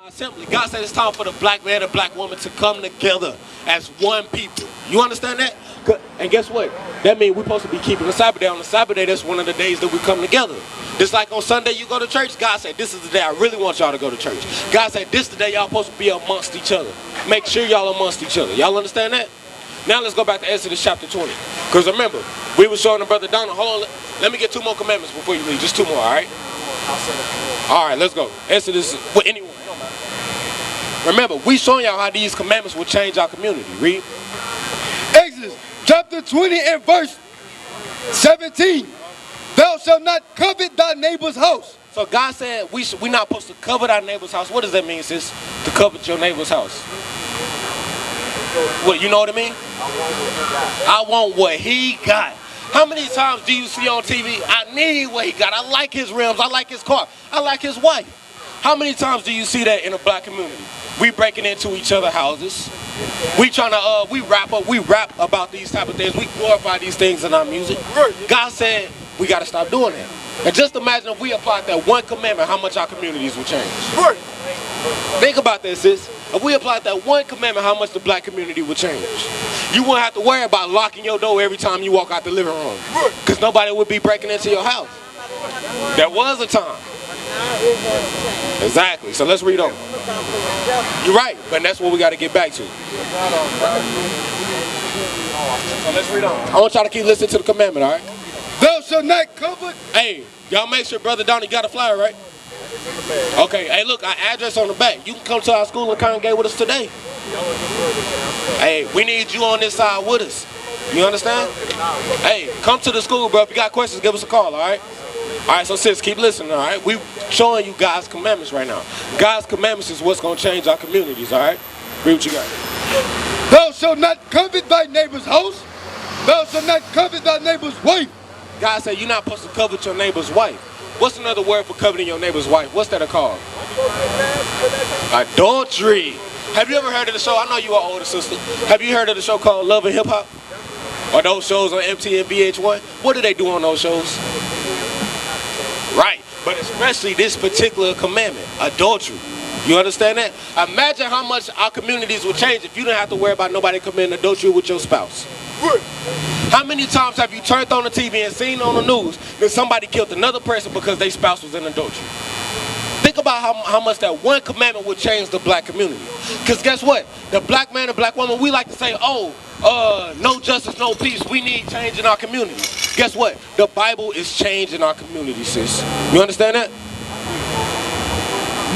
Simply, God said it's time for the black man and black woman to come together as one people. You understand that? And guess what? That means we're supposed to be keeping the Sabbath day. On the Sabbath day, that's one of the days that we come together. Just like on Sunday you go to church, God said this is the day I really want y'all to go to church. God said this is the day y'all supposed to be amongst each other. Make sure y'all amongst each other. Y'all understand that? Now let's go back to Exodus chapter 20. Because remember, we were showing the brother Donald. Hold on, let me get 2 more commandments before you leave. Just 2 more, all right? All right, let's go. Exodus, well, anyone. Remember, we showing y'all how these commandments will change our community. Read. Exodus chapter 20 and verse 17. Thou shalt not covet thy neighbor's house. So God said we're not supposed to covet our neighbor's house. What does that mean, sis? To covet your neighbor's house. What, you know what I mean? I want what he got. How many times do you see on TV, I need what he got. I like his rims. I like his car. I like his wife. How many times do you see that in a black community? We breaking into each other's houses. We trying to, we rap about these type of things. We glorify these things in our music. God said we got to stop doing that. And just imagine if we applied that one commandment, how much our communities would change. Think about this, sis. If we applied that one commandment, how much the black community would change. You wouldn't have to worry about locking your door every time you walk out the living room. Because nobody would be breaking into your house. There was a time. Exactly. So let's read on. You're right, but that's what we got to get back to. So let's read on. I want y'all to keep listening to the commandment, all right? Thou shalt not covet. Hey, y'all make sure Brother Donnie got a flyer, right? Okay, hey, look, our address on the back. You can come to our school and congregate with us today. Hey, we need you on this side with us. You understand? Hey, come to the school, bro. If you got questions, give us a call, all right? All right, so sis, keep listening, all right? We showing you God's commandments right now. God's commandments is what's going to change our communities, all right? Read what you got. Thou shalt not covet thy neighbor's house. Thou shalt not covet thy neighbor's wife. God said you're not supposed to covet your neighbor's wife. What's another word for coveting your neighbor's wife? What's that called? Adultery. Have you ever heard of the show? I know you are older, sister. Have you heard of the show called Love and Hip Hop? Or those shows on MTV and VH1? What do they do on those shows? Right. But especially this particular commandment, adultery. You understand that? Imagine how much our communities would change if you didn't have to worry about nobody committing adultery with your spouse. How many times have you turned on the TV and seen on the news that somebody killed another person because their spouse was in adultery? Think about how much that one commandment would change the black community. Because guess what? The black man and black woman, we like to say, no justice, no peace. We need change in our community. Guess what? The Bible is change in our community, sis. You understand that?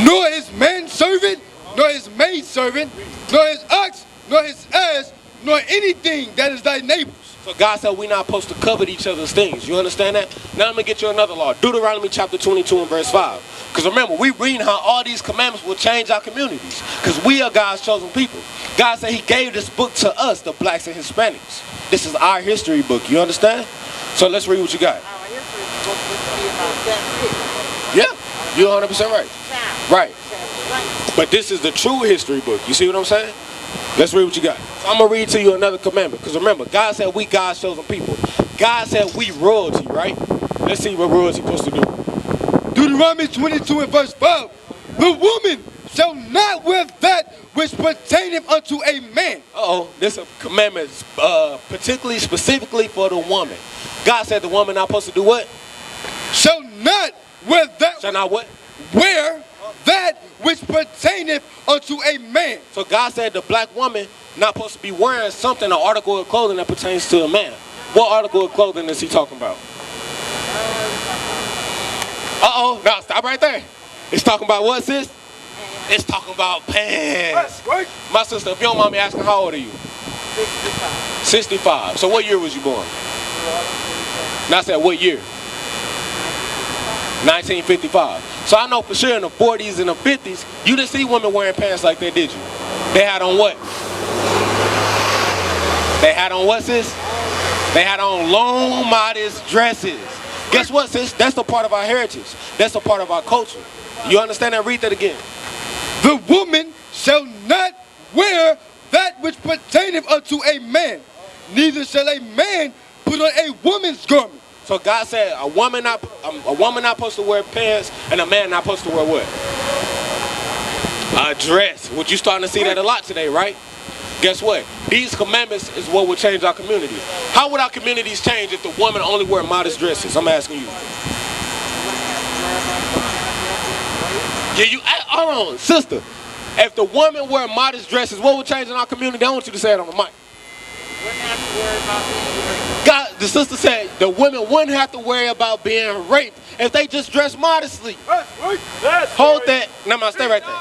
Nor his manservant, nor his maidservant, nor his ox, nor his ass, nor anything that is thy neighbor's. So God said we're not supposed to covet each other's things. You understand that? Now I'm going to get you another law. Deuteronomy chapter 22 and verse 5. Because remember, we reading how all these commandments will change our communities. Because we are God's chosen people. God said he gave this book to us, the blacks and Hispanics. This is our history book. You understand? So let's read what you got. Our history book would be about Yeah, you're 100% right. Right. But this is the true history book. You see what I'm saying? Let's read what you got. So I'm going to read to you another commandment. Because remember, God said we God's chosen people. God said we royalty, right? Let's see what royalty supposed to do. Deuteronomy 22 and verse 5. The woman shall not wear that which pertaineth unto a man. This is a commandment particularly, specifically for the woman. God said the woman not supposed to do what? Shall not wear that. Shall not what? Wear that which pertaineth unto a man. So God said the black woman not supposed to be wearing something, an article of clothing that pertains to a man. What article of clothing is he talking about? No, stop right there. It's talking about what, sis? It's talking about pants. My sister, if you don't mind me asking, how old are you? 65. 65. So what year was you born? And I said, what year? 1955. So I know for sure in the 40s and the 50s, you didn't see women wearing pants like that, did you? They had on what? They had on what, sis? They had on long, modest dresses. Guess what, sis? That's a part of our heritage. That's a part of our culture. You understand that? Read that again. The woman shall not wear that which pertaineth unto a man, neither shall a man put on a woman's garment. So God said a woman not supposed to wear pants and a man not supposed to wear what? A dress. Which you starting to see that a lot today, right? Guess what? These commandments is what will change our community. How would our communities change if the women only wear modest dresses? I'm asking you. Yeah, hold on, sister. If the women wear modest dresses, what would change in our community? I want you to say it on the mic. God, the sister said the women wouldn't have to worry about being raped if they just dress modestly. Hold that. Never mind, stay right there.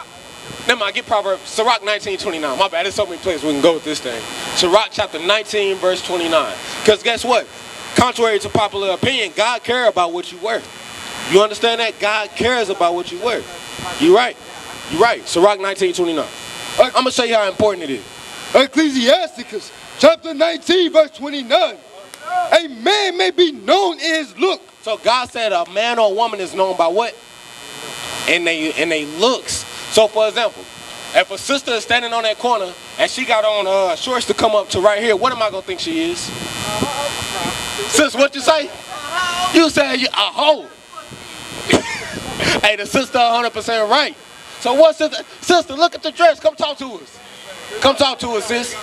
Never mind, get Proverbs. Sirach 19:29. My bad, there's so many places we can go with this thing. Sirach chapter 19, verse 29. Because guess what? Contrary to popular opinion, God cares about what you wear. You understand that? God cares about what you wear. You're right. You're right. Sirach 19:29. I'm going to show you how important it is. Ecclesiasticus chapter 19, verse 29. A man may be known in his look. So God said a man or a woman is known by what? In they looks. So for example, if a sister is standing on that corner and she got on shorts to come up to right here, what am I going to think she is? Sis, what you say? You said you a hoe. Hey, the sister 100% right. So what, sister? Sister, look at the dress. Come talk to us. Come talk to us, sis.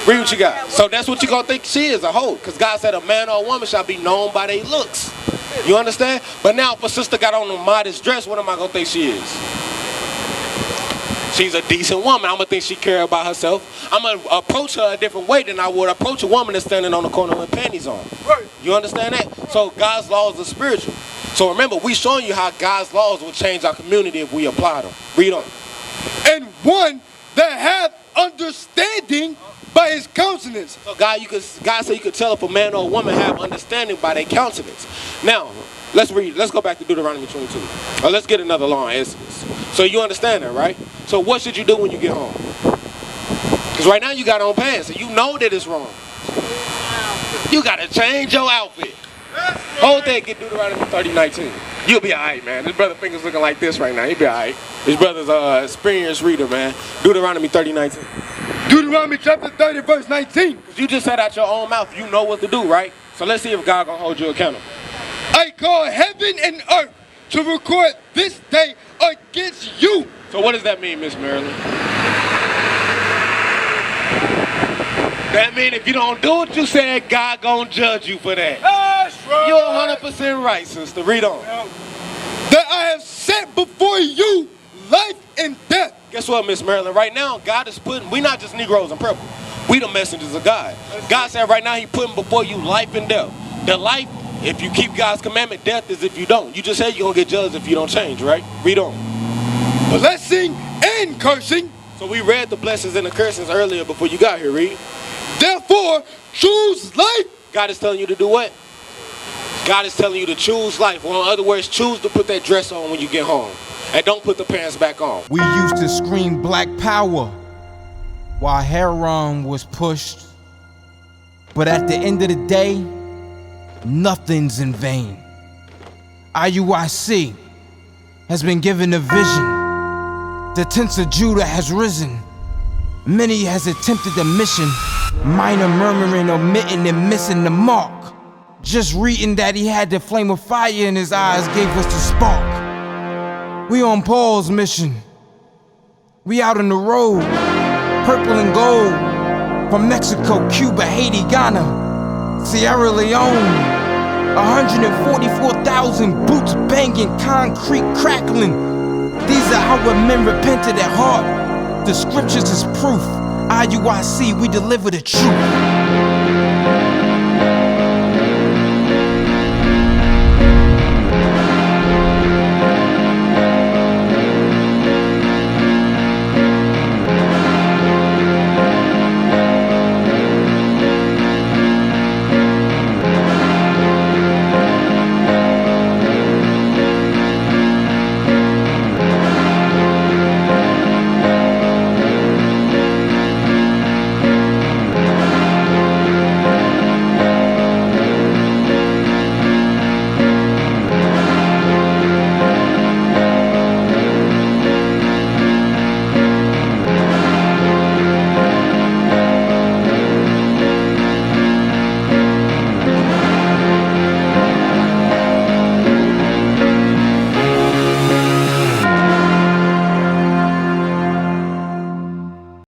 Read what you got. So that's what you're going to think she is, a hoe. Because God said a man or a woman shall be known by their looks. You understand? But now if a sister got on a modest dress, what am I going to think she is? She's a decent woman. I'm going to think she cares about herself. I'm going to approach her a different way than I would approach a woman that's standing on the corner with panties on. You understand that? So God's laws are spiritual. So remember, we're showing you how God's laws will change our community if we apply them. Read on. And one that hath understanding by his countenance. So God said you could tell if a man or a woman have understanding by their countenance. Now, let's read. Let's go back to Deuteronomy 22. Or let's get another law in Exodus. So you understand that, right? So what should you do when you get home? Because right now you got on pants and you know that it's wrong. You got to change your outfit. Hold that, get Deuteronomy 30:19. You'll be all right, man. This brother finger's looking like this right now. He'll be all right. His brother's experienced reader, man. Deuteronomy 30:19. Deuteronomy chapter 30, verse 19. Because you just said out your own mouth, you know what to do, right? So let's see if God gonna hold you accountable. I call heaven and earth to record this day against you. So what does that mean, Miss Marilyn? That mean if you don't do what you said, God gonna judge you for that. That's right. You're 100% right, sister. Read on. That I have set before you life and death. Guess what, Miss Marilyn? Right now, God is putting, we not just Negroes in purple. We the messengers of God. God said right now he putting before you life and death. The life, if you keep God's commandment, death is if you don't. You just said you're gonna get judged if you don't change, right? Read on. Blessing and cursing. So we read the blessings and the curses earlier before you got here, read. Therefore, choose life. God is telling you to do what? God is telling you to choose life. Or in other words, choose to put that dress on when you get home. And don't put the pants back on. We used to scream black power while Charim was pushed. But at the end of the day, nothing's in vain. IUIC has been given a vision. The tents of Judah has risen. Many has attempted the mission. Minor murmuring, omitting, and missing the mark. Just reading that he had the flame of fire in his eyes gave us the spark. We on Paul's mission. We out on the road, purple and gold. From Mexico, Cuba, Haiti, Ghana, Sierra Leone. 144,000 boots banging, concrete crackling. These are how men repented at heart. The scriptures is proof. IUIC, we deliver the truth.